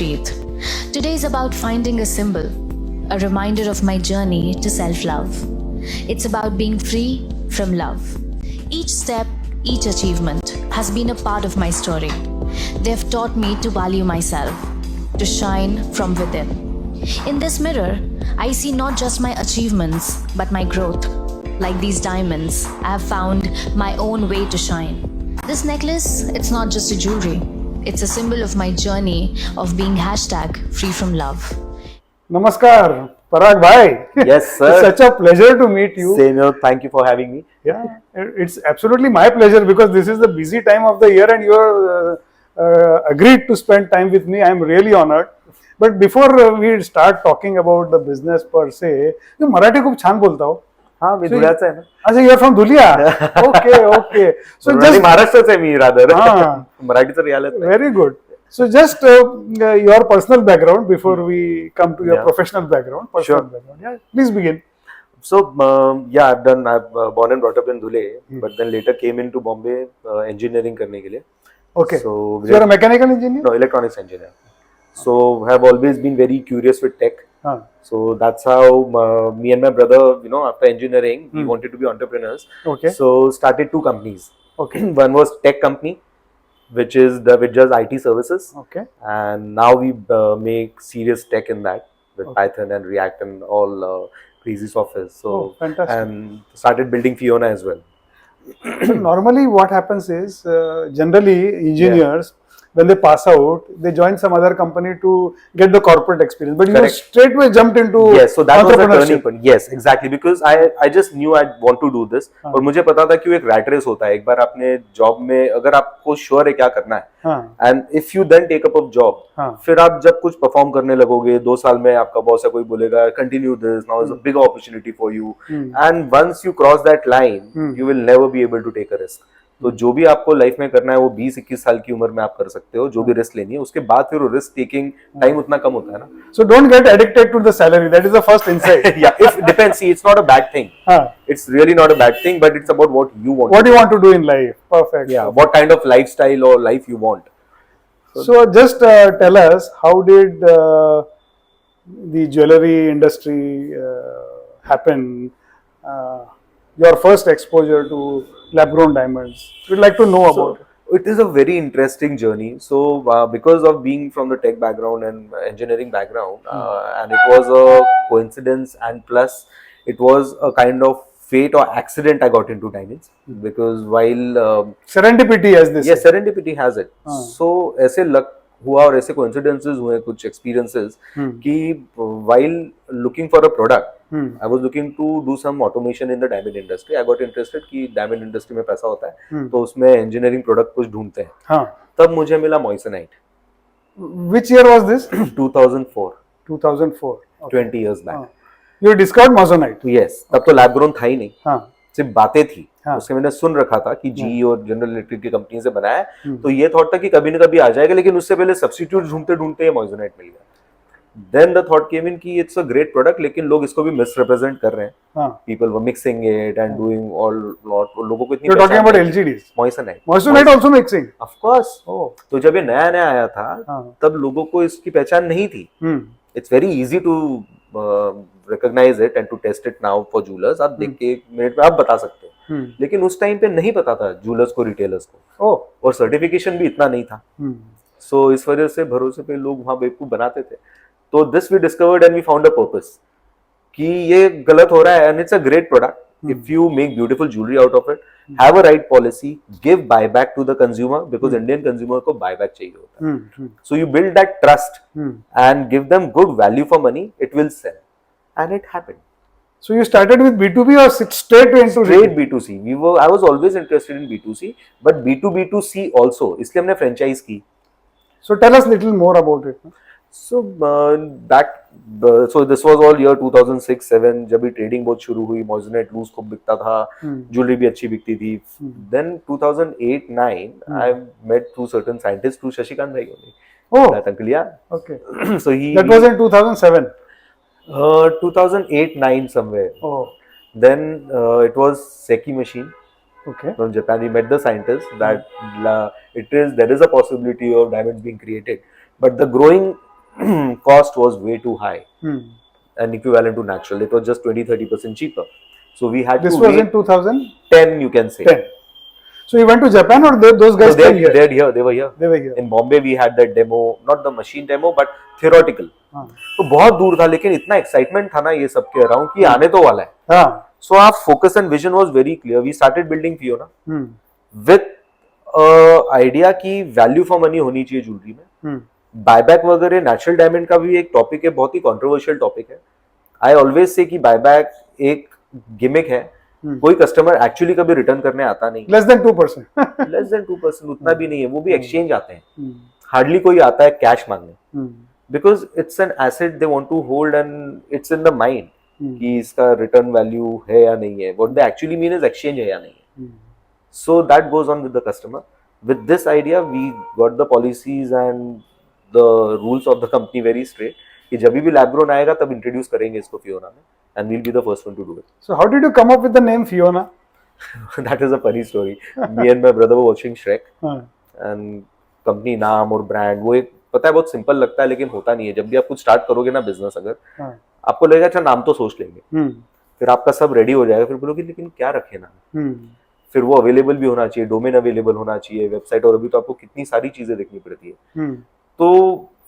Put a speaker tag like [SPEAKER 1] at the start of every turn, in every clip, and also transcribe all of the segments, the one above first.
[SPEAKER 1] breathe. Today is about finding a symbol, a reminder of my journey to self-love. It's about being free from love. Each step, each achievement has been a part of my story. They've taught me to value myself, to shine from within. In this mirror, I see not just my achievements, but my growth. Like these diamonds, I have found my own way to shine. This necklace, it's not just a jewelry. It's a symbol of my journey of being #free from love.
[SPEAKER 2] Namaskar, Parag bhai.
[SPEAKER 3] Yes, sir.
[SPEAKER 2] It's such a pleasure to meet you.
[SPEAKER 3] Same here. Thank you for having me.
[SPEAKER 2] Yeah, it's absolutely my pleasure because this is the busy time of the year and you agreed to spend time with me. I'm really honored. But before we start talking about the business per se, you Marathi खूप छान बोलता हो.
[SPEAKER 3] हाँ, मी धुळ्याचा आहे ना.
[SPEAKER 2] अच्छा, you're from Dhulia. Okay. So just
[SPEAKER 3] महाराष्ट्राच आहे मी rather.
[SPEAKER 2] हाँ.
[SPEAKER 3] मराठीचं riyal.
[SPEAKER 2] Very good. So just your personal background before we come to your professional background. Personal background. Yeah, please begin.
[SPEAKER 3] So I've born and brought up in Dhule, but then later came into Bombay engineering करने के लिए.
[SPEAKER 2] Okay.
[SPEAKER 3] So
[SPEAKER 2] you're a mechanical engineer?
[SPEAKER 3] No, electronics engineer. So have always been very curious with tech. So that's how me and my brother, after engineering, we wanted to be entrepreneurs.
[SPEAKER 2] Okay.
[SPEAKER 3] So started two companies.
[SPEAKER 2] Okay.
[SPEAKER 3] One was tech company, which does IT services.
[SPEAKER 2] Okay.
[SPEAKER 3] And now we make serious tech in that with Python and React and all crazy software. So
[SPEAKER 2] fantastic.
[SPEAKER 3] and started building Fiona as well.
[SPEAKER 2] So normally what happens is generally engineers when they pass out, they join some other company to get the corporate experience. But you straightway jumped into
[SPEAKER 3] so that was a
[SPEAKER 2] entrepreneurship.
[SPEAKER 3] turning point. Yes, exactly. Because I just knew I'd want to do this. और मुझे पता था कि वो एक rat race होता है. एक बार आपने job में अगर आपको sure है क्या करना है, and if you then take up a job, फिर आप जब कुछ perform करने लगोगे, 2 साल में आपका boss या कोई बोलेगा continue this. Now is a big opportunity for you. And once you cross that line, you will never be able to take a risk. तो जो भी आपको लाइफ में करना है वो 20-21 साल की उम्र में आप कर सकते हो, जो भी रिस्क लेनी है. उसके बाद फिर वो रिस्क टेकिंग टाइम उतना कम होता है ना.
[SPEAKER 2] So don't get addicted to the salary. That is the first insight.
[SPEAKER 3] Yeah, it depends. See, it's not a bad thing. It's really not a bad thing, but it's about what you want.
[SPEAKER 2] What you want to do in life. Perfect.
[SPEAKER 3] Yeah, what kind of lifestyle or life you want.
[SPEAKER 2] So just tell us, how did the jewelry industry happen? Your first exposure to lab-grown diamonds. We'd like to know about it.
[SPEAKER 3] It is a very interesting journey. So because of being from the tech background and engineering background, and it was a coincidence, and plus it was a kind of fate or accident I got into diamonds. Because while
[SPEAKER 2] serendipity has this.
[SPEAKER 3] Yes, serendipity has it. So ऐसे luck हुआ और ऐसे coincidences हुए, कुछ experiences कि while looking for a product, I was looking to do some automation in the diamond industry. I got interested कि diamond industry में पैसा होता है, तो उसमें engineering product कुछ ढूंढते हैं. तब मुझे मिला moissanite.
[SPEAKER 2] Which year was this?
[SPEAKER 3] 2004.
[SPEAKER 2] 2004.
[SPEAKER 3] 20 years back.
[SPEAKER 2] You discovered moissanite?
[SPEAKER 3] Yes. तब तो lab grown था ही नहीं. सिर्फ बातें थी. उसके मैंने सुन रखा था कि GE और जनरल इलेक्ट्रिक की कंपनी से बनाया है, तो ये थॉट था कि कभी न कभी आ जाएगा, लेकिन उससे पहले सब्स्टिट्यूट ढूंढते ढूंढते मोइजनाइट मिल गया. देन द थॉट केम इन कि इट्स अ ग्रेट प्रोडक्ट, लेकिन लोग इसको भी मिसरिप्रेजेंट कर रहे हैं. People were mixing it and doing all lot. लोगों को इतनी
[SPEAKER 2] You're talking about LGDs.
[SPEAKER 3] मोइजनाइट
[SPEAKER 2] also mixing.
[SPEAKER 3] Of course. तो जब ये नया नया आया था तब लोगों को इसकी पहचान नहीं थी. It's very easy to recognise it and to test it now for jewellers. आप देख के 1 मिनट में आप बता सकते हो. लेकिन उस टाइम पे नहीं पता था जूलर्स को, रिटेलर्स को. और सर्टिफिकेशन भी इतना नहीं था. सो इस वजह से भरोसे पे लोग वहां बेवकूफ बनाते थे. तो this we discovered and we found a purpose कि ये गलत हो रहा है, and it's a great product if you make beautiful jewellery out of it, have a right policy, give buy back to the consumer, because Indian consumer को buy back चाहिए होता है. So you build that trust and give them good value for money, it will sell. And it happened.
[SPEAKER 2] So you started with B2B or straight into
[SPEAKER 3] B2C? I was always interested in B2C, but B2B2C also. इसलिए हमने franchise की.
[SPEAKER 2] So tell us little more about it.
[SPEAKER 3] So so this was all year 2006-7 जब भी trading बहुत शुरू हुई. मोइजनाइट loose खूब बिकता था, ज्वेलरी भी अच्छी बिकती थी. Then 2008-9 I met two certain scientists, through Shashikant भाई only. That uncle, yeah.
[SPEAKER 2] Okay.
[SPEAKER 3] So
[SPEAKER 2] that was in 2007.
[SPEAKER 3] 2008-9 somewhere. Then it was Seki machine. From Japan. We met the scientists that there is a possibility of diamonds being created, but the growing cost was way too high and equivalent to natural. It was just 20-30% cheaper. So we had
[SPEAKER 2] This
[SPEAKER 3] to
[SPEAKER 2] was
[SPEAKER 3] wait
[SPEAKER 2] in 2010.
[SPEAKER 3] 10, you can say.
[SPEAKER 2] So you went to Japan, or those guys
[SPEAKER 3] No,
[SPEAKER 2] came here?
[SPEAKER 3] they were here.
[SPEAKER 2] They were here.
[SPEAKER 3] In Bombay we had that demo, not the machine demo, but theoretical.
[SPEAKER 2] हाँ.
[SPEAKER 3] तो बहुत दूर था, लेकिन इतना excitement था ना ये सब के अराउंड कि आने तो वाला है.
[SPEAKER 2] हाँ.
[SPEAKER 3] So our focus and vision was very clear. We started building Fiona with idea कि value for money होनी चाहिए ज्वेलरी में. बायबैक वगैरह नेचुरल डायमंड का भी एक टॉपिक है, बहुत ही कंट्रोवर्शियल टॉपिक है. आई ऑलवेज से कि बायबैक एक गिमिक है, कोई कस्टमर एक्चुअली कभी रिटर्न करने आता नहीं.
[SPEAKER 2] Less than 2%.
[SPEAKER 3] लेस देन 2%, उतना भी नहीं है. वो भी एक्सचेंज आते हैं, हार्डली कोई आता है कैश मांगने, because it's an asset they want to hold and it's in the mind कि इसका रिटर्न वैल्यू है या नहीं है. What they actually mean is exchange है या नहीं है. So that goes on with the customer. With this idea we got the policies and the rules of the company very straight कि जब भी लैब ग्रोन आएगा तब इंट्रोड्यूस करेंगे इसको फियोना में, and we'll be the first one to do it.
[SPEAKER 2] So how did you come up with the name Fiona?
[SPEAKER 3] That is a funny story. Me and my brother were watching Shrek and company नाम और brand वो एक पता है बहुत simple लगता है लेकिन होता नहीं है. जब भी आप कुछ स्टार्ट करोगे ना बिजनेस, अगर आपको लगेगा अच्छा नाम तो सोच लेंगे, फिर आपका सब रेडी हो जाएगा, फिर बोलोगे लेकिन क्या रखे नाम. फिर वो अवेलेबल भी होना चाहिए, डोमेन अवेलेबल होना चाहिए, वेबसाइट, और अभी तो आपको कितनी सारी चीजें देखनी पड़ती है. तो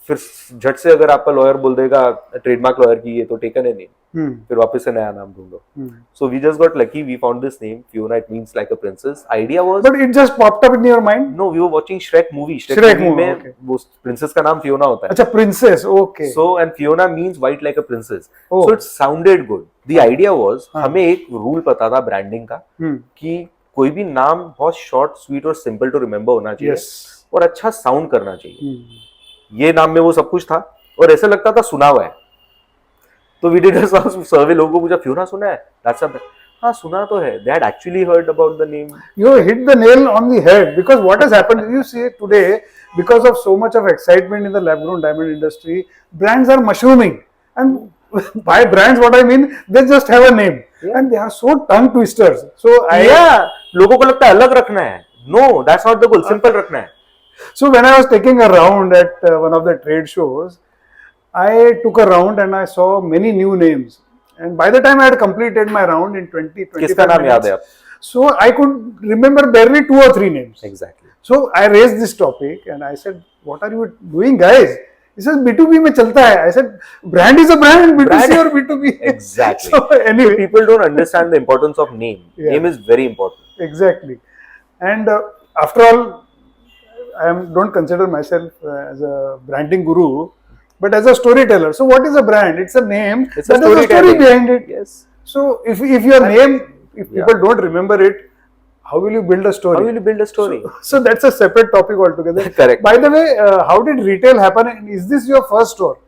[SPEAKER 3] फिर झट से अगर आपका लॉयर बोल देगा ट्रेडमार्क लॉयर की ये तो टेकन है नेम, फिर वापस से नया नाम ढूंढो. So we just got lucky, we found this name Fiona. It means like a princess. Idea was,
[SPEAKER 2] but it just popped up in your mind?
[SPEAKER 3] No, we were watching Shrek movie. Shrek movie में
[SPEAKER 2] okay.
[SPEAKER 3] वो princess का नाम Fiona होता है.
[SPEAKER 2] अच्छा, princess, okay.
[SPEAKER 3] So and Fiona means white like a princess. So it sounded good. The idea was हमें एक rule पता था ब्रांडिंग का कि कोई भी नाम बहुत शॉर्ट, स्वीट और सिंपल टू रिमेम्बर होना चाहिए और अच्छा साउंड करना चाहिए. ये नाम में वो सब कुछ था और ऐसा लगता था सुना हुआ है. तो वी डिड अ सर्वे, लोगों को पूछा Fiona सुना है, दैट्स अ, हाँ सुना तो है. They had actually heard about the name.
[SPEAKER 2] You hit the nail on the head, because what has happened, you see today, because of so much of excitement in the lab grown diamond industry, brands are mushrooming. And by brands what I mean, they just have a name and they are so tongue twisters. So
[SPEAKER 3] लोगों को लगता है अलग रखना है. No, that's not the goal. Simple रखना है.
[SPEAKER 2] So when I was taking a round at one of the trade shows, I took a round and I saw many new names. And by the time I had completed my round in 20-25
[SPEAKER 3] किसका नाम याद है आप?
[SPEAKER 2] So I could remember barely 2 or 3 names.
[SPEAKER 3] Exactly.
[SPEAKER 2] So I raised this topic and I said, "What are you doing, guys?" He says, "B2B में चलता है." I said, "Brand is a brand, B2C or B2B."
[SPEAKER 3] Exactly.
[SPEAKER 2] So anyway,
[SPEAKER 3] people don't understand the importance of name. Name is very important.
[SPEAKER 2] Exactly. And after all, I don't consider myself as a branding guru, but as a storyteller. So what is a brand? It's a name.
[SPEAKER 3] It's a
[SPEAKER 2] story behind it.
[SPEAKER 3] Yes.
[SPEAKER 2] So if your name, if people don't remember it, how will you build a story?
[SPEAKER 3] How will you build a story?
[SPEAKER 2] So that's a separate topic altogether.
[SPEAKER 3] Correct.
[SPEAKER 2] By the way, how did retail happen? And is this your first store?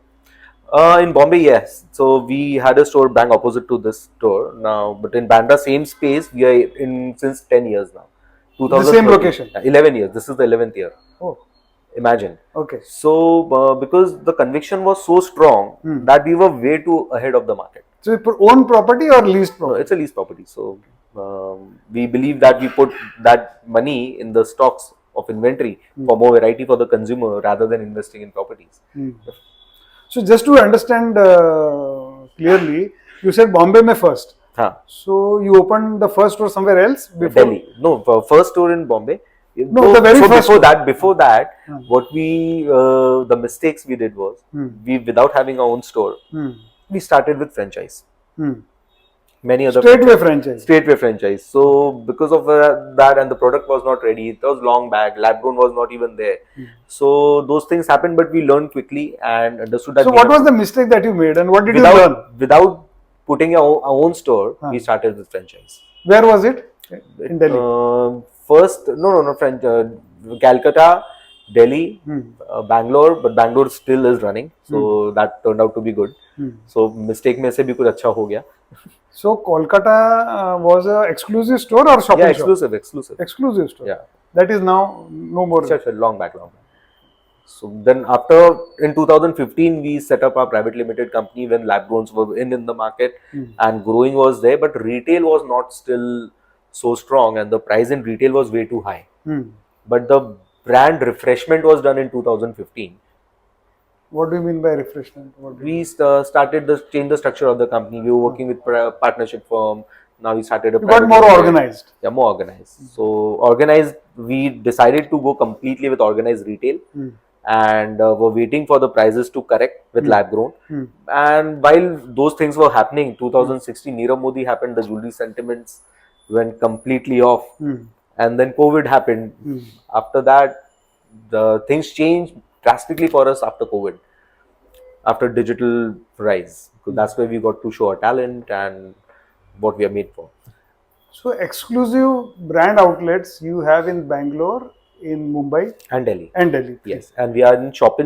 [SPEAKER 3] In Bombay, yes. So we had a store bang opposite to this store now, but in Bandra, same space. We are in since 10 years now.
[SPEAKER 2] The same location.
[SPEAKER 3] 11 years. This is the 11th year.
[SPEAKER 2] Oh.
[SPEAKER 3] Imagine.
[SPEAKER 2] Okay.
[SPEAKER 3] So because the conviction was so strong that we were way too ahead of the market.
[SPEAKER 2] So you put own property or leased property?
[SPEAKER 3] No, it's a lease property. So we believe that we put that money in the stocks of inventory for more variety for the consumer rather than investing in properties.
[SPEAKER 2] So just to understand clearly, you said Bombay mein first.
[SPEAKER 3] हाँ.
[SPEAKER 2] So you opened the first store somewhere else before?
[SPEAKER 3] Delhi. No, first store in Bombay.
[SPEAKER 2] No, the very first.
[SPEAKER 3] Before that, what we the mistakes we did was we, without having our own store, we started with franchise. Many other straightway franchise. So because of that, and the product was not ready, it was long back, lab grown was not even there. So those things happened, but we learned quickly and understood that.
[SPEAKER 2] So what was the mistake that you made, and what did you learn?
[SPEAKER 3] Without putting our own store, we started with franchise.
[SPEAKER 2] Where was it? In Delhi.
[SPEAKER 3] First, no, Calcutta, Delhi, Bangalore, but Bangalore still is running, so that turned out to be good. So mistake में से भी कुछ अच्छा हो गया.
[SPEAKER 2] So Kolkata was a exclusive store or shopping
[SPEAKER 3] shop? Exclusive store.
[SPEAKER 2] Yeah. That is now no more.
[SPEAKER 3] Sure, long back. So then after, in 2015, we set up our private limited company when lab growns were in the market and growing was there, but retail was not still so strong and the price in retail was way too high. But the brand refreshment was done in 2015.
[SPEAKER 2] What do you mean by refreshment? What do you
[SPEAKER 3] We
[SPEAKER 2] mean?
[SPEAKER 3] started the change the structure of the company. We were working with partnership firm. Now we started a
[SPEAKER 2] You got
[SPEAKER 3] private
[SPEAKER 2] more
[SPEAKER 3] limited.
[SPEAKER 2] organized.
[SPEAKER 3] Yeah, more organized. So organized. We decided to go completely with organized retail, and were waiting for the prices to correct with lab grown. And while those things were happening, 2016 Nirav Modi happened. The jewelry sentiments went completely off, and then COVID happened. After that, the things changed drastically for us after COVID, after digital rise. So that's where we got to show our talent and what we are made for.
[SPEAKER 2] So exclusive brand outlets you have in Bangalore, in Mumbai,
[SPEAKER 3] And Delhi.
[SPEAKER 2] and Delhi.
[SPEAKER 3] Yes, and we are in shop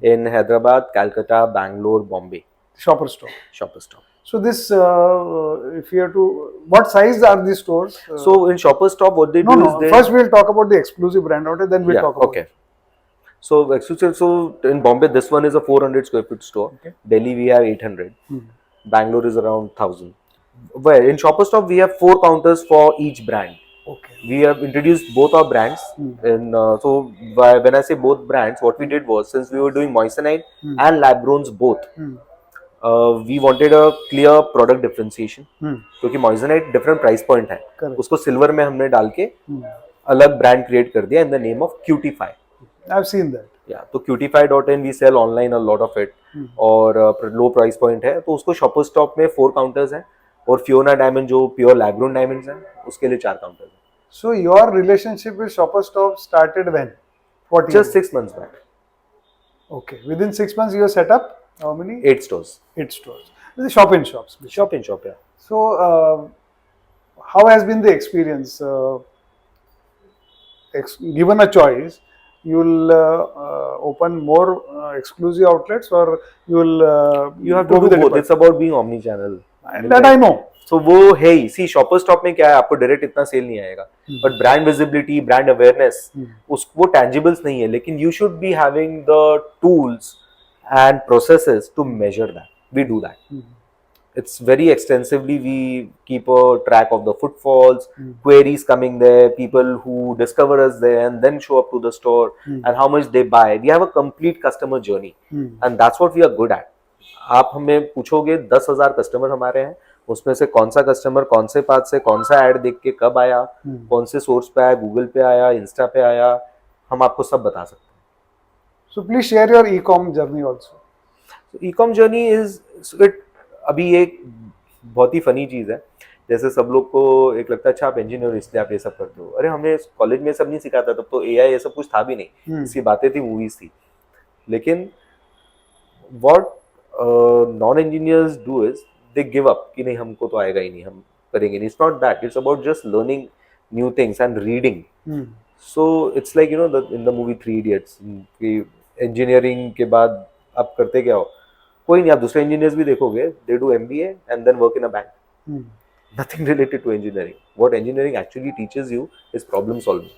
[SPEAKER 3] in Hyderabad, Calcutta, Bangalore, Bombay.
[SPEAKER 2] Shopper store.
[SPEAKER 3] Shopper stop.
[SPEAKER 2] So this, if you have to, what size are these stores?
[SPEAKER 3] So in Shopper Stop, what they do is they
[SPEAKER 2] First we'll talk about the exclusive brand outlet, then we'll talk about.
[SPEAKER 3] Okay. So exclusive. So in Bombay, this one is a 400 square foot store.
[SPEAKER 2] Okay.
[SPEAKER 3] Delhi, we have 800. Bangalore is around 1000. Where in Shopper Stop, we have 4 counters for each brand.
[SPEAKER 2] Okay.
[SPEAKER 3] We have introduced both our brands. So when I say both brands, what we did was, since we were doing moissanite and lab growns both, we wanted a clear product differentiation. क्योंकि moissanite different price point है.
[SPEAKER 2] Correct.
[SPEAKER 3] उसको silver में हमने डाल के अलग brand create कर दिया in the name of Cutify.
[SPEAKER 2] I've seen that.
[SPEAKER 3] Yeah, तो cutify.in we sell online a lot of it. और low price point है, तो उसको Shopper Stop में 4 counters हैं, और Fiona Diamonds जो pure lab grown diamonds हैं, उसके लिए 4 counters हैं.
[SPEAKER 2] So your relationship with Shopper Stop started when? What year?
[SPEAKER 3] Just 6 months back.
[SPEAKER 2] Okay. Within 6 months you have set up how many?
[SPEAKER 3] 8 stores.
[SPEAKER 2] 8 stores. This is shop in shops. Basically.
[SPEAKER 3] Shop in shop, yeah.
[SPEAKER 2] So how has been the experience? Given a choice, you will open more exclusive outlets, or you will
[SPEAKER 3] You have to do both. It's about being omni-channel.
[SPEAKER 2] That I know.
[SPEAKER 3] So वो है ही. See, Shopper Stop में क्या है, आपको direct इतना cell नहीं आएगा. But brand visibility, brand awareness, वो tangibles नहीं है. लेकिन you should be having the tools and processes to measure that. We do that. It's very extensively. We keep a track of the footfalls, queries coming there, people who discover us there and then show up to the store, and how much they buy. We have a complete customer journey, and that's what we are good at. आप हमें पूछोगे 10,000 customer हमारे हैं, उसमें से कौन सा customer कौन से पाथ से कौन सा ऐड देख के कब आया, कौन से सोर्स पे आया, गूगल पे आया, इंस्टा पे आया, हम आपको सब बता सकते हैं.
[SPEAKER 2] So please share your e-com journey also.
[SPEAKER 3] So e-com journey is it. अभी एक बहुत ही फनी चीज़ है. जैसे सब लोग को एक लगता है अच्छा आप इंजीनियर इसलिए आप ये सब करते हो. अरे हमने कॉलेज में सब नहीं सिखाता, तब तो एआई ये सब कुछ था भी नहीं. इसकी बातें थी, मूवीज थी. लेकिन what non engineers do is they give up कि नहीं हमको तो आएगा ही नहीं, हम करेंगे नहीं. It's not that. It's about just learning new things and reading. So it's like you know in the movie 3 Idiots कि इंजीनियरिंग के बाद आप करते क्या हो. कोई नहीं, आप दूसरे इंजीनियर्स भी देखोगे, they do MBA and then work in a bank. Nothing related to engineering. What engineering actually teaches you is problem solving.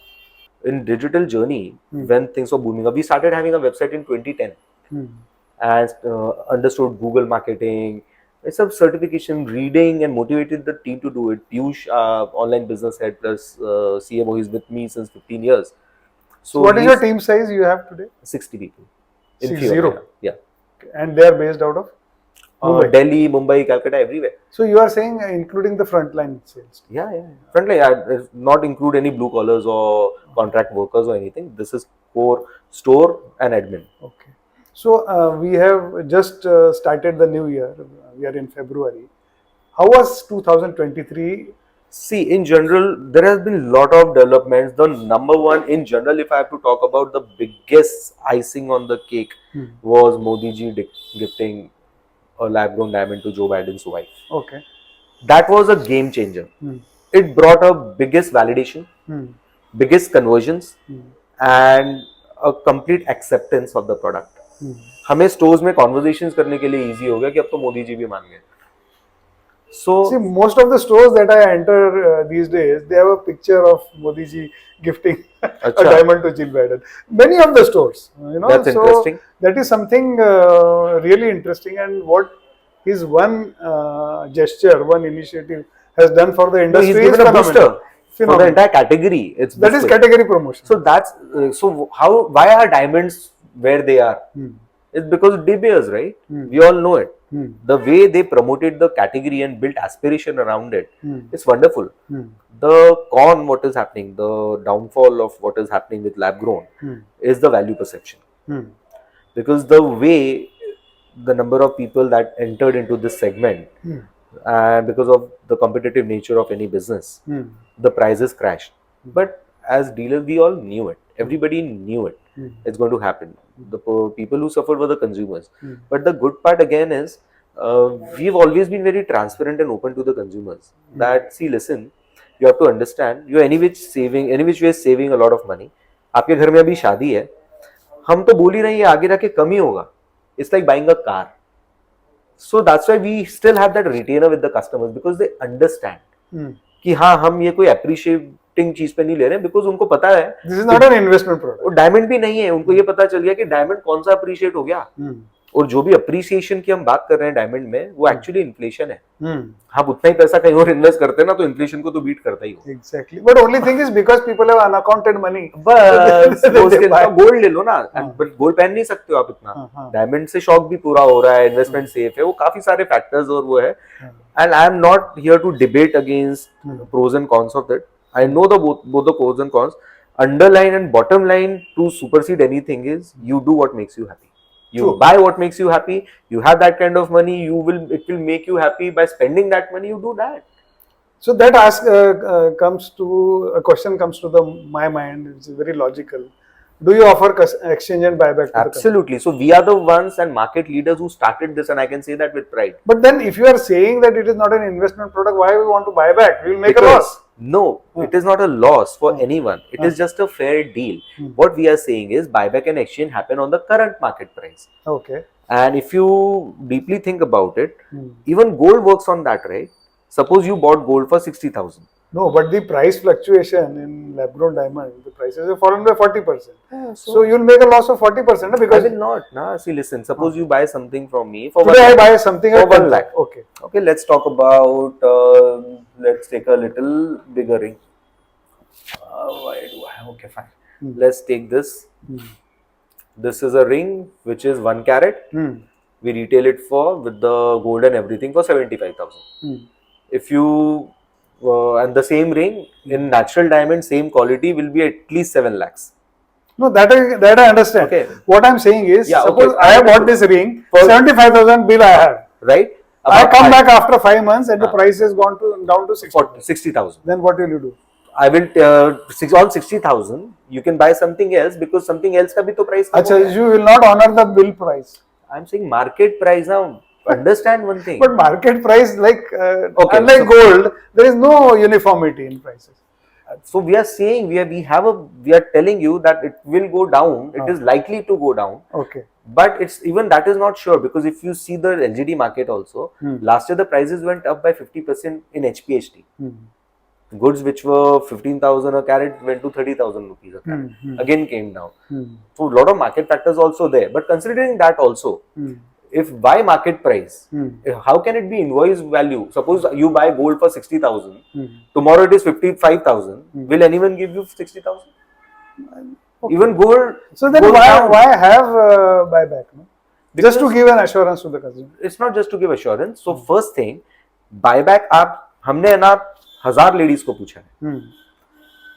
[SPEAKER 3] In digital journey, when things were booming up, we started having a website in 2010 and understood Google marketing. It's a certification, reading, and motivated the team to do it. Piyush, online business head plus CMO, he's with me since 15 years.
[SPEAKER 2] So what is your team size you have today?
[SPEAKER 3] 60 people.
[SPEAKER 2] 60?
[SPEAKER 3] Yeah.
[SPEAKER 2] And they are based out of?
[SPEAKER 3] Delhi, Mumbai, Calcutta, everywhere.
[SPEAKER 2] So you are saying including the frontline sales?
[SPEAKER 3] Yeah. Frontline, not include any blue collars or contract workers or anything. This is core store and admin.
[SPEAKER 2] Okay. So we have just started the new year. We are in February. How was 2023?
[SPEAKER 3] See, in general, there has been a lot of developments. The number one, in general, if I have to talk about the biggest icing on the cake, was Modi ji gifting a lab-grown diamond to Joe Biden's wife.
[SPEAKER 2] Okay.
[SPEAKER 3] That was a game changer. It brought a biggest validation, biggest conversions, and a complete acceptance of the product. हमें stores में conversations करने के लिए easy हो गया कि अब तो मोदी जी भी मान गए. So
[SPEAKER 2] see, most of the stores that I enter these days, they have a picture of Modi ji gifting a diamond to Jill Biden. Many of the stores, you know.
[SPEAKER 3] That's interesting.
[SPEAKER 2] That is something really interesting, and what his one gesture, one initiative has done for the industry.
[SPEAKER 3] No, he's given a booster for the entire category. That
[SPEAKER 2] is category promotion.
[SPEAKER 3] So that's so how? Why are diamonds where they are? It's because De Beers, right? We all know it. The way they promoted the category and built aspiration around it, it's wonderful. The con, what is happening, the downfall of what is happening with lab grown is the value perception. Because the way the number of people that entered into this segment, and because of the competitive nature of any business, the prices crashed. But as dealers, we all knew it. Everybody knew it. It's going to happen. The people who suffered were the consumers. But the good part again is, we've always been very transparent and open to the consumers. That, see, listen, you have to understand, you're any which way saving a lot of money. आपके घर में अभी शादी है, हम तो बोल ही रहे हैं आगे जाके कम ही होगा. It's like buying a car. So that's why we still have that retainer with the customers, because they understand कि हाँ हम ये कोई appreciating चीज पे नहीं ले रहे हैं, because उनको पता है
[SPEAKER 2] this is not an investment product.
[SPEAKER 3] वो डायमंड भी नहीं है, उनको ये पता चल गया कि डायमंड कौन सा अप्रिशिएट हो गया. और जो भी अप्रिसिएशन की हम बात कर रहे हैं डायमंड में, वो एक्चुअली इन्फ्लेशन है. हम उतना ही पैसा कहीं और इन्वेस्ट करते हैं ना, तो इन्फ्लेशन को तो बीट करता ही हो.
[SPEAKER 2] Exactly. But only thing is because people have unaccounted money.
[SPEAKER 3] बस गोल्ड ले लो ना, बट गोल्ड पहन नहीं सकते हो आप इतना. डायमंड से शौक भी पूरा हो रहा है, इन्वेस्टमेंट सेफ है, वो काफी सारे फैक्टर्स और वो है. And I am not here to debate against pros and cons of that. I know both the pros and cons. Underline and bottom line to supersede anything is, you do what makes you happy. You buy what makes you happy. You have that kind of money. It will make you happy by spending that money. You do that.
[SPEAKER 2] So that question comes to my mind. It's very logical. Do you offer exchange and buyback?
[SPEAKER 3] Absolutely. So we are the ones and market leaders who started this, and I can say that with pride.
[SPEAKER 2] But then, if you are saying that it is not an investment product, why we want to buy back? We will make a loss.
[SPEAKER 3] No, it is not a loss for anyone. It is just a fair deal. What we are saying is, buyback and exchange happen on the current market price.
[SPEAKER 2] Okay.
[SPEAKER 3] And if you deeply think about it, even gold works on that, right? Suppose you bought gold for 60,000.
[SPEAKER 2] No, but the price fluctuation in lab-grown diamond, the prices have fallen by 40%. So you'll make a loss of 40%, because
[SPEAKER 3] I will not. Nah, see, listen. Suppose you buy something from me for
[SPEAKER 2] today, I buy something
[SPEAKER 3] for
[SPEAKER 2] at
[SPEAKER 3] 1 lakh.
[SPEAKER 2] Okay.
[SPEAKER 3] Okay, let's talk about. Let's take a little bigger ring. Why do I have? Okay, fine. Let's take this. This is a ring which is 1 carat. We retail it for, with the gold and everything, for 75,000. If you and the same ring in natural diamond, same quality, will be at least 7 lakhs.
[SPEAKER 2] No, that I understand.
[SPEAKER 3] Okay.
[SPEAKER 2] What I'm saying is,
[SPEAKER 3] Yeah,
[SPEAKER 2] suppose
[SPEAKER 3] okay.
[SPEAKER 2] I have bought this ring, 75,000 bill I have.
[SPEAKER 3] Right?
[SPEAKER 2] I come back after 5 months and the price has gone down to
[SPEAKER 3] 60,000.
[SPEAKER 2] Then what will you do?
[SPEAKER 3] I will on 60,000. You can buy something else, because something else का भी तो price.
[SPEAKER 2] Achha, you will not honor the bill price.
[SPEAKER 3] I'm saying market price now. Understand one thing.
[SPEAKER 2] But market price, like unlike gold, there is no uniformity in prices.
[SPEAKER 3] So we are saying, we are telling you that it will go down. It is likely to go down.
[SPEAKER 2] Okay.
[SPEAKER 3] But it's even that is not sure, because if you see the LGD market also, last year the prices went up by 50% in HPHT. Goods which were 15,000 a carat went to 30,000 rupees a carat. Again came down. So a lot of market factors also there. But considering that also, if by market price, how can it be invoice value? Suppose you buy gold for 60,000, tomorrow it is 55,000. Will anyone give you 60,000? Okay. Even gold.
[SPEAKER 2] So then why have buyback? No? Just to give an assurance to the consumer.
[SPEAKER 3] It's not just to give assurance. So first thing, buyback, हमने ना 1000 ladies को पूछा है.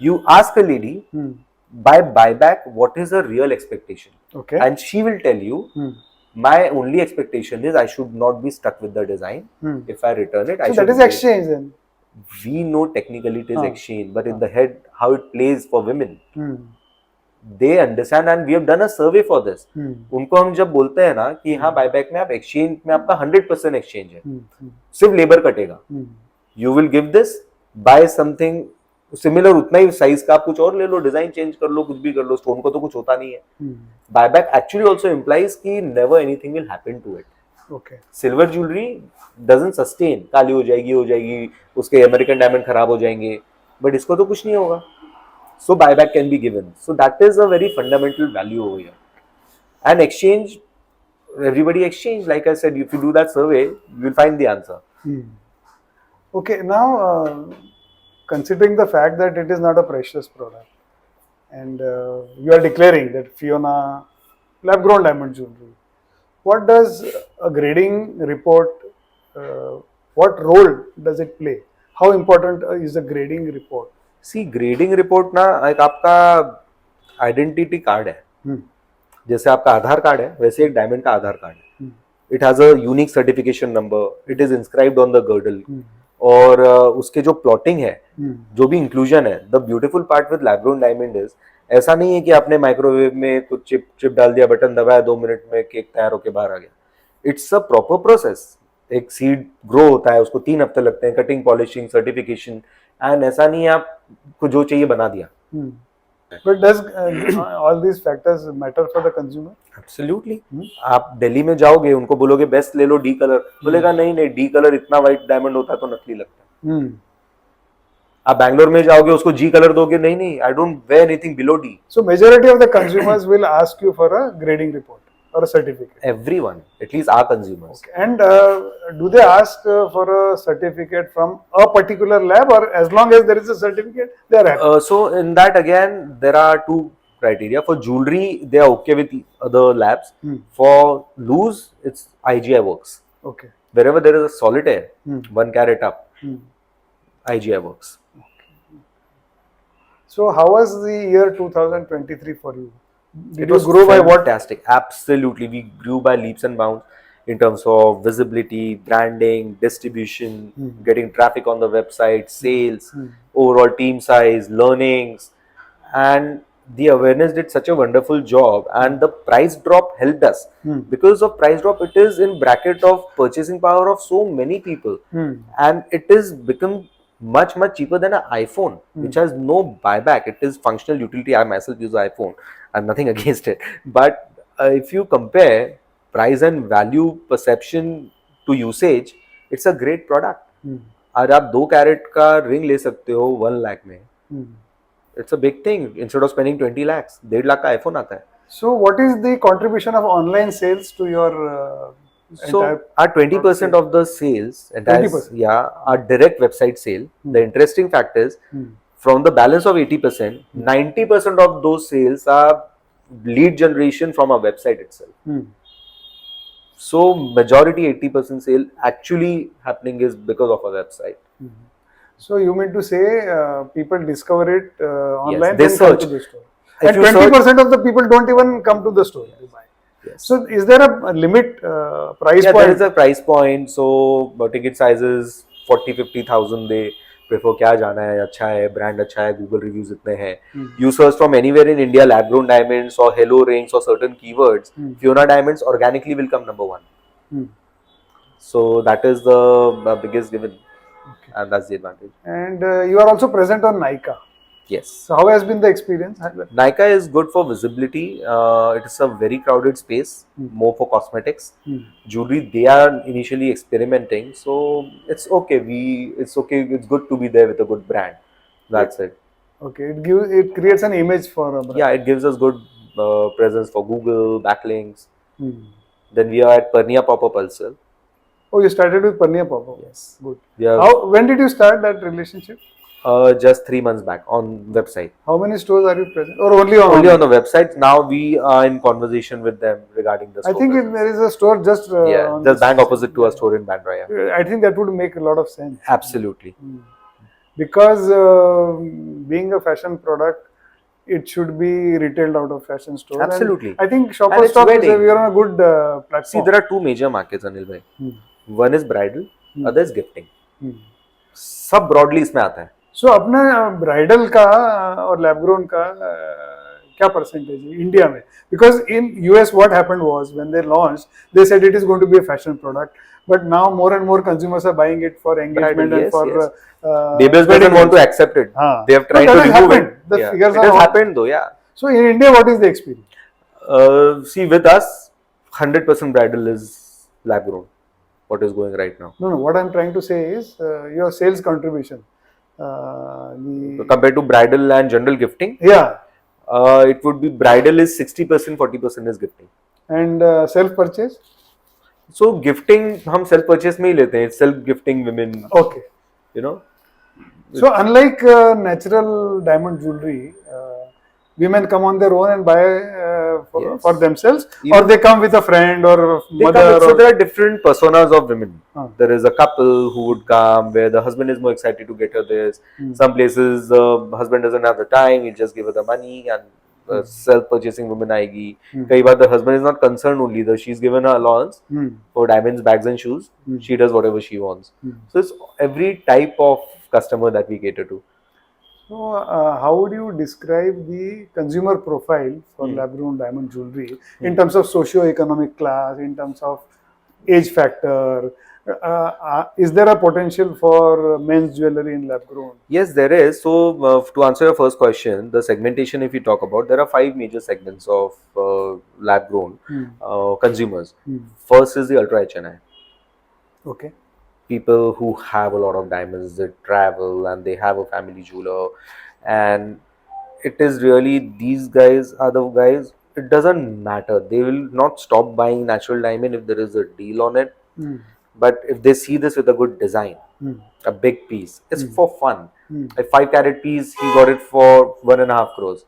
[SPEAKER 3] You ask a lady, by buyback, what is her real expectation?
[SPEAKER 2] Okay.
[SPEAKER 3] And she will tell you, my only expectation is I should not be stuck with the design. If I return it, I should.
[SPEAKER 2] So that is exchange then.
[SPEAKER 3] We know technically it is exchange, but in the head, how it plays for women, they understand, and we have done a survey for this. उनको हम जब बोलते हैं ना कि हाँ buyback में आप exchange में आपका 100% exchange है, सिर्फ लेबर कटेगा. You will give this, buy something similar उतना ही साइज का, आप कुछ और ले लो, डिजाइन चेंज कर लो, कुछ भी कर लो, स्टोन को तो कुछ होता नहीं है. बायबैक एक्चुअली आल्सो इंप्लाइज कि never anything will happen to it.
[SPEAKER 2] Okay.
[SPEAKER 3] Silver jewellery doesn't sustain, काली हो जाएगी, उसके अमेरिकन डायमंड खराब हो जाएंगे, बट इसको तो कुछ नहीं होगा. So buyback can be given. So that is a very fundamental value over here. And exchange, everybody exchange, like I said, if you do that survey, you will find the answer.
[SPEAKER 2] Okay, now considering the fact that it is not a precious product, and you are declaring that Fiona lab-grown diamond jewelry what does a grading report, uh, what role does it play? How important is the grading report?
[SPEAKER 3] See grading report ना एक आपका identity card है. जैसे आपका आधार card है वैसे एक diamond का आधार कार्ड है. It has a unique certification number, it is inscribed on the girdle. और उसके जो प्लॉटिंग है, जो भी इंक्लूजन है, the beautiful part with lab grown diamond is ऐसा नहीं है कि आपने माइक्रोवेव में कुछ चिप डाल दिया, बटन दबाया, 2 मिनट में केक तैयार होकर बाहर आ गया. It's a proper process. एक सीड ग्रो होता है, उसको 3 हफ्ते लगते हैं, कटिंग, पॉलिशिंग, सर्टिफिकेशन. एंड ऐसा नहीं है आपको जो चाहिए बना दिया.
[SPEAKER 2] But does all these factors matter for the consumer?
[SPEAKER 3] Absolutely. आप दिल्ली में जाओगे, उनको बोलोगे बेस्ट ले लो डी कलर, बोलेगा नहीं नहीं डी कलर इतना व्हाइट डायमंड होता है तो नकली लगता है. आप बैंगलोर में जाओगे, उसको जी कलर दोगे, नहीं नहीं I don't wear anything below D.
[SPEAKER 2] So majority of the consumers will ask you for a grading report or a certificate.
[SPEAKER 3] Everyone, at least our consumers.
[SPEAKER 2] Okay. And do they ask for a certificate from a particular lab, or as long as there is a certificate, they are happy?
[SPEAKER 3] So in that again, there are two criteria. For jewelry, they are okay with other labs. For loose, it's IGI works.
[SPEAKER 2] Okay.
[SPEAKER 3] Wherever there is a solitaire, 1 carat up, IGI works.
[SPEAKER 2] So how was the year 2023 for you? Did
[SPEAKER 3] It
[SPEAKER 2] you
[SPEAKER 3] was
[SPEAKER 2] grow by what?
[SPEAKER 3] fantastic. Absolutely, we grew by leaps and bounds in terms of visibility, branding, distribution, getting traffic on the website, sales, overall team size, learnings, and the awareness did such a wonderful job. And the price drop helped us. Because of price drop, it is in bracket of purchasing power of so many people, and it is become much cheaper than an iPhone, which has no buyback. It is functional utility. I myself use iPhone. I'm nothing against it, but if you compare price and value perception to usage, it's a great product. और आप 2 carat का ring ले सकते हो 1 लाख में. It's a big thing. Instead of spending 20 lakhs, 1.5 lakh का iPhone आता है.
[SPEAKER 2] So what is the contribution of online sales to your
[SPEAKER 3] So our 20% of the sales, and
[SPEAKER 2] 20%?
[SPEAKER 3] Yeah, our direct website sale. The interesting fact is, from the balance of 80%, 90% of those sales are lead generation from our website itself. So majority 80% sale actually happening is because of our website.
[SPEAKER 2] So you mean to say people discover it online,
[SPEAKER 3] they
[SPEAKER 2] then
[SPEAKER 3] search.
[SPEAKER 2] come to the store,
[SPEAKER 3] If
[SPEAKER 2] and
[SPEAKER 3] you
[SPEAKER 2] 20% of the people don't even come to the store to buy.
[SPEAKER 3] Yes.
[SPEAKER 2] So is there a limit price
[SPEAKER 3] Yeah,
[SPEAKER 2] point?
[SPEAKER 3] there is a price point. So ticket sizes 40-50,000 they prefer. क्या जाना है, अच्छा है, brand अच्छा है, Google reviews इतने हैं. You search from anywhere in India, lab grown diamonds or hello rings or certain keywords, Fiona Diamonds organically will come number 1. So that is the biggest given, and that's the advantage.
[SPEAKER 2] And you are also present on Nykaa.
[SPEAKER 3] Yes.
[SPEAKER 2] So how has been the experience?
[SPEAKER 3] Nykaa is good for visibility. It is a very crowded space, more for cosmetics. Jewelry, they are initially experimenting, so it's okay. It's okay. It's good to be there with a good brand. That's it.
[SPEAKER 2] Okay, it creates an image for a brand.
[SPEAKER 3] Yeah, it gives us good presence for Google backlinks. Then we are at Pernia Pop-up also.
[SPEAKER 2] Oh, you started with Pernia Pop-up.
[SPEAKER 3] Yes.
[SPEAKER 2] Good.
[SPEAKER 3] Yeah.
[SPEAKER 2] When did you start that relationship?
[SPEAKER 3] Just 3 months back on website.
[SPEAKER 2] How many stores are you present, or only on
[SPEAKER 3] the website? Now we are in conversation with them regarding the store.
[SPEAKER 2] I think there is a store just
[SPEAKER 3] just bank opposite to a store in Bandra.
[SPEAKER 2] I think that would make a lot of sense.
[SPEAKER 3] Absolutely.
[SPEAKER 2] Because being a fashion product, it should be retailed out of fashion stores.
[SPEAKER 3] Absolutely.
[SPEAKER 2] And I think Shopper Stop we are on a good platform.
[SPEAKER 3] See, there are 2 major markets, Anil bhai. One is bridal, other is gifting. सब broadly इसमें आता है.
[SPEAKER 2] So अपना bridal का और lab grown का क्या percentage है इंडिया में? Because in US what happened was when they launched, they said it is going to be a fashion product, but now more and more consumers are buying it for engagement and for.
[SPEAKER 3] Davis doesn't want to accept it. They have tried to remove it.
[SPEAKER 2] The figures
[SPEAKER 3] it has happened though, yeah.
[SPEAKER 2] So in India, what is the experience?
[SPEAKER 3] See, with us, 100% bridal is lab grown. What is going right now?
[SPEAKER 2] No. What I'm trying to say is your sales contribution.
[SPEAKER 3] Compared to bridal and general gifting,
[SPEAKER 2] yeah,
[SPEAKER 3] it would be bridal is 60%, 40% is gifting.
[SPEAKER 2] And self purchase.
[SPEAKER 3] So gifting हम self purchase में ही लेते हैं. Self gifting women.
[SPEAKER 2] Okay.
[SPEAKER 3] You know.
[SPEAKER 2] So unlike natural diamond jewelry, women come on their own and buy for themselves,
[SPEAKER 3] Even
[SPEAKER 2] or they come with a friend or mother.
[SPEAKER 3] So there are different personas of women.
[SPEAKER 2] Huh.
[SPEAKER 3] There is a couple who would come where the husband is more excited to get her this. Some places the husband doesn't have the time, he'll just give her the money, and self-purchasing woman आएगी. कई बार the husband is not concerned only, though she's given her allowance for diamonds, bags and shoes. She does whatever she wants. So it's every type of customer that we cater to.
[SPEAKER 2] So, how would you describe the consumer profile for lab-grown diamond jewelry in terms of socio-economic class, in terms of age factor? Is there a potential for men's jewelry in lab-grown?
[SPEAKER 3] Yes, there is. So, to answer your first question, the segmentation, if you talk about, there are 5 major segments of lab-grown consumers. First is the ultra HNI.
[SPEAKER 2] Okay.
[SPEAKER 3] People who have a lot of diamonds, they travel and they have a family jeweler, and it is really, these guys are the guys, it doesn't matter, they will not stop buying natural diamond if there is a deal on it. But if they see this with a good design, a big piece, it's for fun. A 5-carat piece, he got it for 1.5 crores,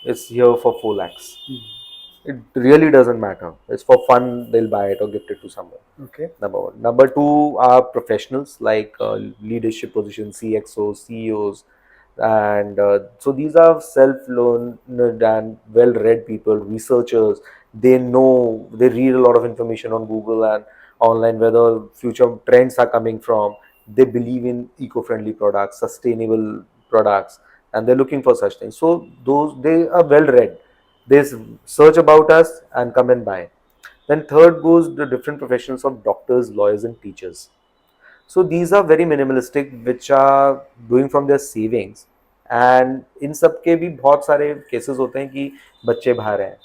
[SPEAKER 3] it's here for 4 lakhs. It really doesn't matter. It's for fun, they'll buy it or gift it to someone.
[SPEAKER 2] Okay.
[SPEAKER 3] Number 1. Number 2 are professionals like leadership positions, CXOs, CEOs, and so these are self-learned and well-read people, researchers. They know, they read a lot of information on Google and online where the future trends are coming from. They believe in eco-friendly products, sustainable products, and they're looking for such things. So those, they are well-read. They search about us and come and buy. Then third goes the different professions of doctors, lawyers and teachers. So these are very minimalistic, which are doing from their savings, and इन सब के भी बहुत सारे cases होते हैं कि बच्चे बाहर हैं.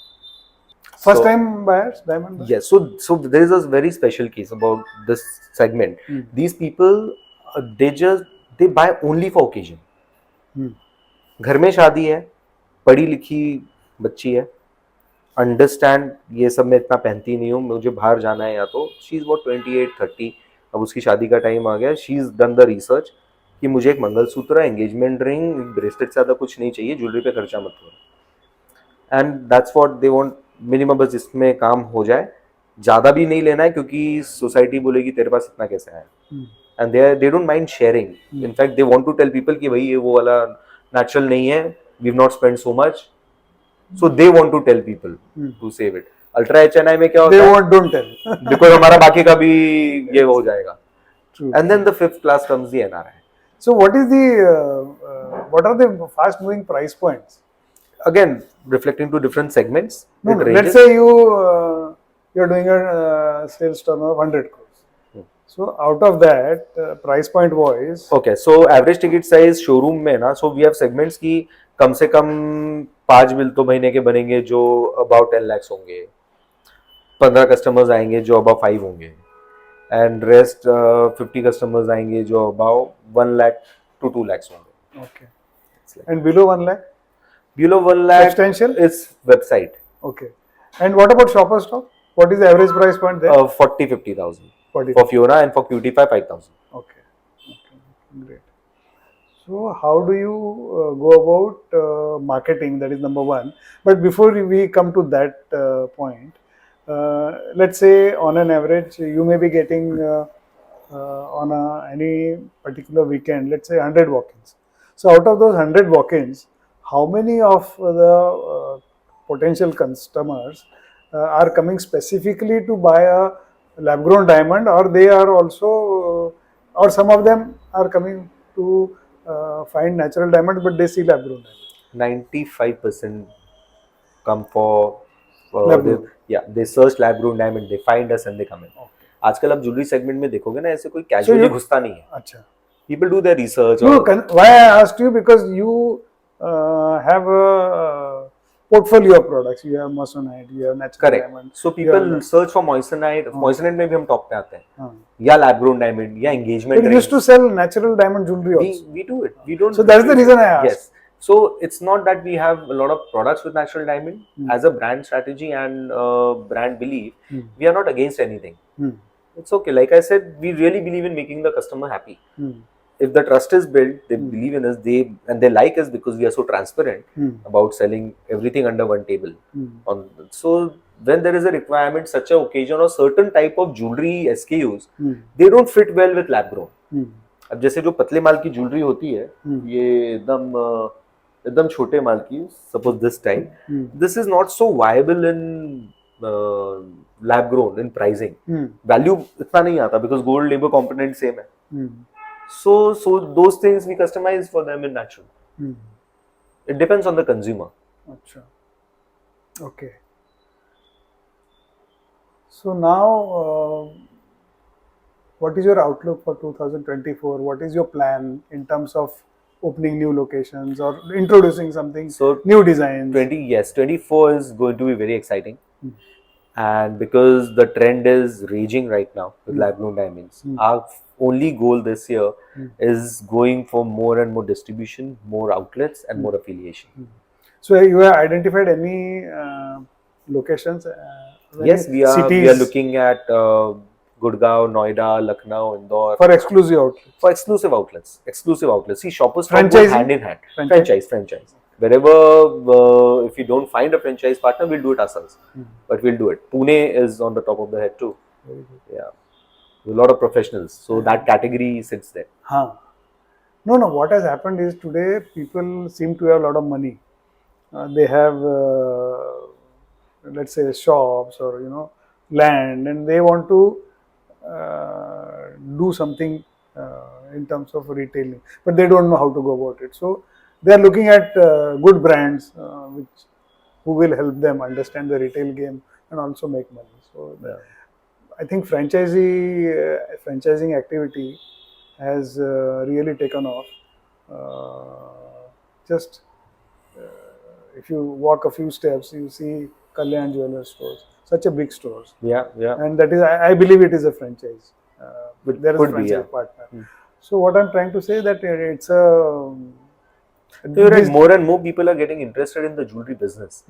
[SPEAKER 2] First time buyers, diamond buyers?
[SPEAKER 3] Yes, so there is a very special case about this segment. These people, they buy only for occasion. घर में शादी है, पढ़ी लिखी बच्ची है, अंडरस्टैंड ये सब मैं इतना पहनती नहीं हूँ, मुझे बाहर जाना है, या तो शी इज वॉट 28-30, अब उसकी शादी का टाइम आ गया, she is done the research कि मुझे एक मंगलसूत्र, एंगेजमेंट रिंग, ब्रेसलेट से ज़्यादा कुछ नहीं चाहिए, ज्वेलरी पे खर्चा मत करो, and that's what they want, minimum बस इसमें काम हो जाए, ज़्यादा भी नहीं लेना है क्योंकि सोसाइटी बोलेगी तेरे पास इतना कैसे है, and they don't mind sharing. In fact they want to tell people कि भाई ये वो वाला नेचुरल नहीं है, we have not spend so much. So they want to tell people to save it. Ultra HNI में क्या होता है?
[SPEAKER 2] They want, don't tell.
[SPEAKER 3] Because हमारा बाकी का भी ये हो जाएगा.
[SPEAKER 2] True.
[SPEAKER 3] And then the 5th class comes the NRI.
[SPEAKER 2] So what is the what are the fast moving price points?
[SPEAKER 3] Again, reflecting to different segments.
[SPEAKER 2] No, let's say you're doing a sales turnover of 100 crores. So out of that, price point wise.
[SPEAKER 3] Okay, so average ticket size showroom में ना, so we have segments की कम से कम 5 bill तो महीने के बनेंगे जो about 10 lakhs होंगे, 15 कस्टमर्स आएंगे जो अबाउट 5 होंगे, एंड रेस्ट 50 कस्टमर्स आएंगे जो अबाउट 1 lakh to 2 lakhs होंगे.
[SPEAKER 2] Okay. And below 1 lakh?
[SPEAKER 3] Below 1 lakh
[SPEAKER 2] substantial
[SPEAKER 3] is website.
[SPEAKER 2] Okay. And what about shopper stock? What is the average price point there?
[SPEAKER 3] 40,000-50,000 for Fiona, and for QT5 5,000.
[SPEAKER 2] Okay. Great. So how do you go about marketing? That is number 1. But before we come to that point, let's say on an average you may be getting on any particular weekend, let's say 100 walk-ins. So out of those 100 walk-ins, how many of the potential customers are coming specifically to buy a lab-grown diamond, or they are also, or some of them are coming to find natural diamond, but they see lab-grown diamond?
[SPEAKER 3] 95% come for they search lab-grown diamond, they find us and they come in. Okay. आजकल आप jewellery segment में देखोगे ना, ऐसे कोई casually घुसता नहीं है. अच्छा. People do their research.
[SPEAKER 2] No, why I asked you, because you have a portfolio of products. You have moissanite, you have natural diamond.
[SPEAKER 3] So people search for moissanite. Moissanite में भी हम टॉप पे आते हैं. या lab grown diamond या engagement ring.
[SPEAKER 2] We used to sell natural diamond jewelry also.
[SPEAKER 3] We do it. We don't.
[SPEAKER 2] So that's the reason I asked.
[SPEAKER 3] Yes. So it's not that we have a lot of products with natural diamond. As a brand strategy and brand belief, we are not against anything. It's okay. Like I said, we really believe in making the customer happy. if the trust is built, they believe in us, they like us because we are so transparent about selling everything under one table. So when there is a requirement, such a occasion or certain type of jewelry SKUs, they don't fit well with lab grown. अब जैसे जो पतले माल की jewellery होती है, ये एकदम छोटे माल की, suppose this type, this is not so viable in lab grown in pricing. Value इतना नहीं आता because gold labour component same है. So those things we customize for them in natural. It depends on the consumer.
[SPEAKER 2] Achha. Okay. So now, what is your outlook for 2024? What is your plan in terms of opening new locations or introducing something, new designs?
[SPEAKER 3] 24 is going to be very exciting. And because the trend is raging right now with lab grown diamonds, our only goal this year is going for more and more distribution, more outlets, and more affiliation.
[SPEAKER 2] So you have identified any locations?
[SPEAKER 3] Yes, we are looking at Gurgaon, Noida, Lucknow, Indore
[SPEAKER 2] for exclusive outlets.
[SPEAKER 3] For exclusive outlets. See, shoppers go hand in hand. Franchise. Wherever, if you don't find a franchise partner, we'll do it ourselves. But we'll do it. Pune is on the top of the head too. Yeah. A lot of professionals. So that category sits there.
[SPEAKER 2] No. What has happened is today people seem to have a lot of money. They have, let's say, shops or land, and they want to do something in terms of retailing, but they don't know how to go about it. So they are looking at good brands who will help them understand the retail game and also make money. So I think franchising activity has really taken off. Just if you walk a few steps, you see Kalyan Jewelers stores, such a big stores.
[SPEAKER 3] Yeah.
[SPEAKER 2] And that is, I believe it is a franchise. But there is a franchise partner. So what I'm trying to say that it's a...
[SPEAKER 3] More and more people are getting interested in the jewelry business.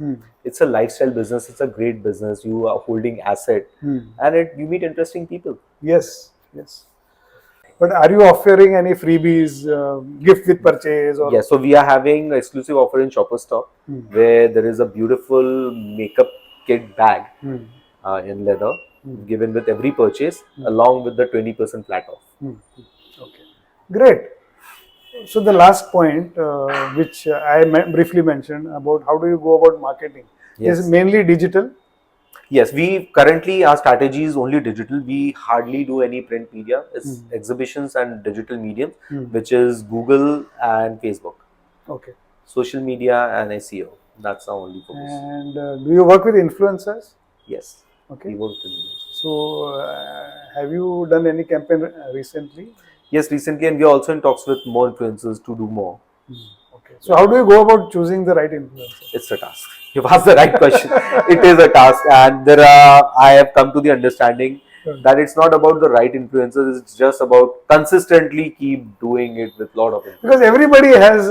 [SPEAKER 3] It's a lifestyle business. It's a great business. You are holding asset, and you meet interesting people.
[SPEAKER 2] Yes. But are you offering any freebies, gift with purchase? Or?
[SPEAKER 3] Yeah, so we are having an exclusive offer in Shopper Store where there is a beautiful makeup kit bag in leather given with every purchase along with the 20% flat off.
[SPEAKER 2] Okay, great. So the last point, which I briefly mentioned about how do you go about marketing, is mainly digital.
[SPEAKER 3] Yes, we currently, our strategy is only digital. We hardly do any print media. It's exhibitions and digital medium, which is Google and Facebook.
[SPEAKER 2] Okay.
[SPEAKER 3] Social media and SEO. That's our only focus.
[SPEAKER 2] And do you work with influencers?
[SPEAKER 3] Yes.
[SPEAKER 2] Okay.
[SPEAKER 3] We work with influencers.
[SPEAKER 2] So have you done any campaign recently?
[SPEAKER 3] Yes, recently, and we are also in talks with more influencers to do more.
[SPEAKER 2] Okay. So how do you go about choosing the right influencer?
[SPEAKER 3] It's a task. You've asked the right question. It is a task, and I have come to the understanding that it's not about the right influencers. It's just about consistently keep doing it with a lot of influencers.
[SPEAKER 2] Because everybody has.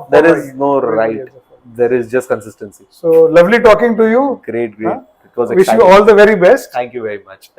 [SPEAKER 3] There is no right. There is just consistency.
[SPEAKER 2] So lovely talking to you.
[SPEAKER 3] Great. It was exciting.
[SPEAKER 2] Wish you all the very best.
[SPEAKER 3] Thank you very much.